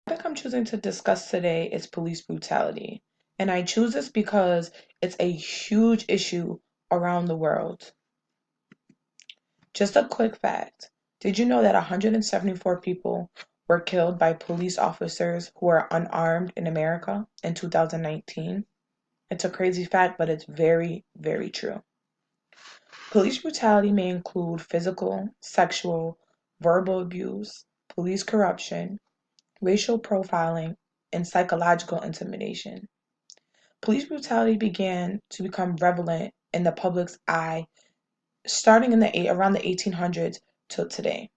Topic I'm choosing to discuss today is police brutality. And I choose this because it's a huge issue around the world. Just a quick fact. Did you know that 174 people were killed by police officers who are unarmed in America in 2019? It's a crazy fact, but it's very, very true. Police brutality may include physical, sexual, verbal abuse, police corruption, racial profiling, and psychological intimidation. Police brutality began to become prevalent in the public's eye starting around the 1800s till today.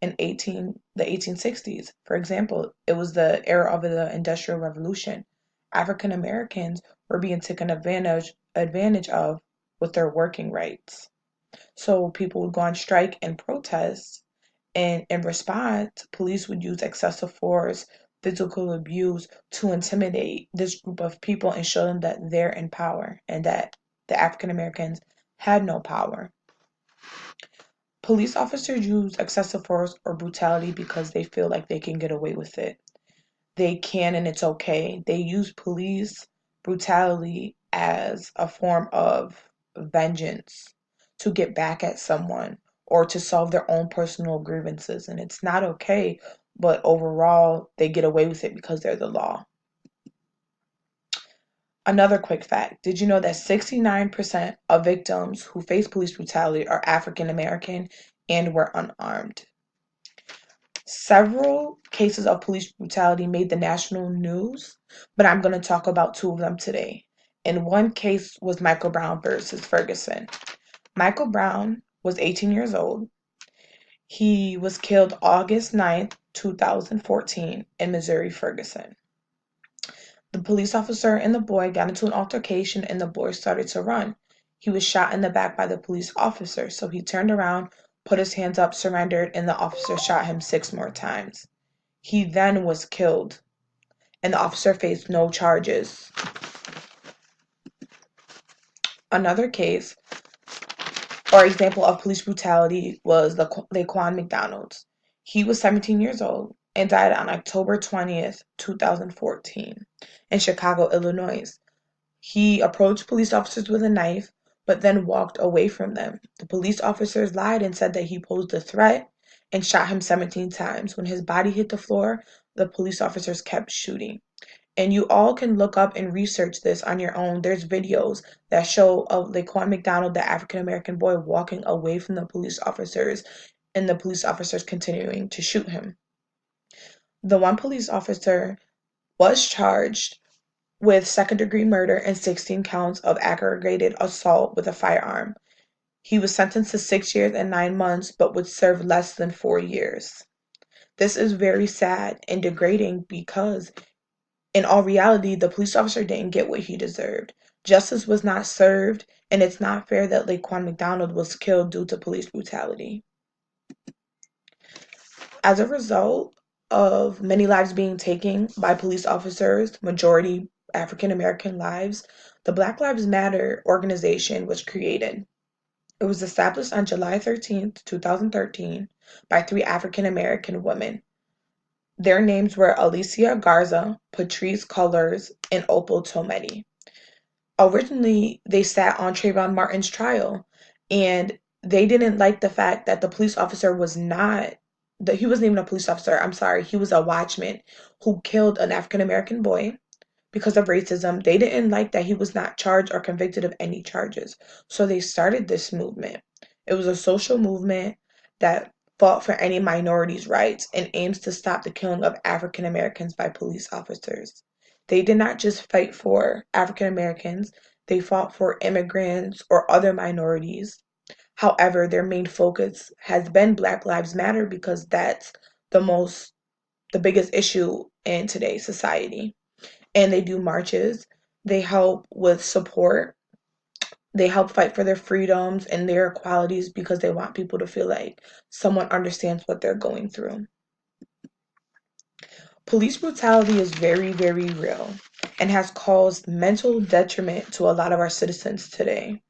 In the 1860s, for example, it was the era of the Industrial Revolution. African Americans were being taken advantage of with their working rights. So people would go on strike and protest, and in response, police would use excessive force, physical abuse to intimidate this group of people and show them that they're in power and that the African Americans had no power. Police officers use excessive force or brutality because they feel like they can get away with it. They can, and it's okay. They use police brutality as a form of vengeance to get back at someone or to solve their own personal grievances. And it's not okay, but overall, they get away with it because they're the law. Another quick fact. Did you know that 69% of victims who face police brutality are African American and were unarmed? Several cases of police brutality made the national news, but I'm going to talk about two of them today. And one case was Michael Brown versus Ferguson. Michael Brown was 18 years old. He was killed August 9th, 2014 in Missouri, Ferguson. The police officer and the boy got into an altercation and the boy started to run. He was shot in the back by the police officer, so he turned around, put his hands up, surrendered, and the officer shot him 6 more times. He then was killed, and the officer faced no charges. Another case or example of police brutality was Laquan McDonald. He was 17 years old and died on October 20th, 2014 in Chicago, Illinois. He approached police officers with a knife, but then walked away from them. The police officers lied and said that he posed a threat and shot him 17 times. When his body hit the floor, the police officers kept shooting. And you all can look up and research this on your own. There's videos that show of Laquan McDonald, the African American boy, walking away from the police officers and the police officers continuing to shoot him. The one police officer was charged with second-degree murder and 16 counts of aggravated assault with a firearm. He was sentenced to 6 years and 9 months, but would serve less than 4 years. This is very sad and degrading because in all reality, the police officer didn't get what he deserved. Justice was not served, and it's not fair that Laquan McDonald was killed due to police brutality. As a result of many lives being taken by police officers, majority African American lives, the Black Lives Matter organization was created. It was established on July 13th, 2013 by three African American women. Their names were Alicia Garza, Patrice Cullors, and Opal Tometi. Originally, they sat on Trayvon Martin's trial, and they didn't like the fact that the police officer was not that he wasn't even a police officer. I'm sorry, he was a watchman who killed an African American boy because of racism. They didn't like that he was not charged or convicted of any charges. So they started this movement. It was a social movement that fought for any minorities' rights and aims to stop the killing of African Americans by police officers. They did not just fight for African Americans, they fought for immigrants or other minorities. However, their main focus has been Black Lives Matter because that's the most the biggest issue in today's society. And they do marches. They help with support. They help fight for their freedoms and their equalities because they want people to feel like someone understands what they're going through. Police brutality is very, very real and has caused mental detriment to a lot of our citizens today.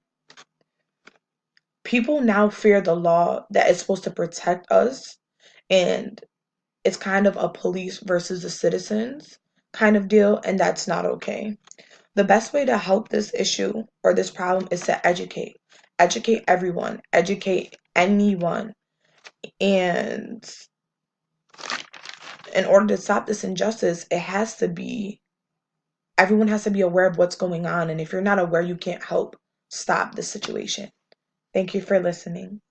People now fear the law that is supposed to protect us, and it's kind of a police versus the citizens kind of deal, and that's not okay. The best way to help this issue or this problem is to educate. Educate everyone, educate anyone. And in order to stop this injustice, everyone has to be aware of what's going on. And if you're not aware, you can't help stop the situation. Thank you for listening.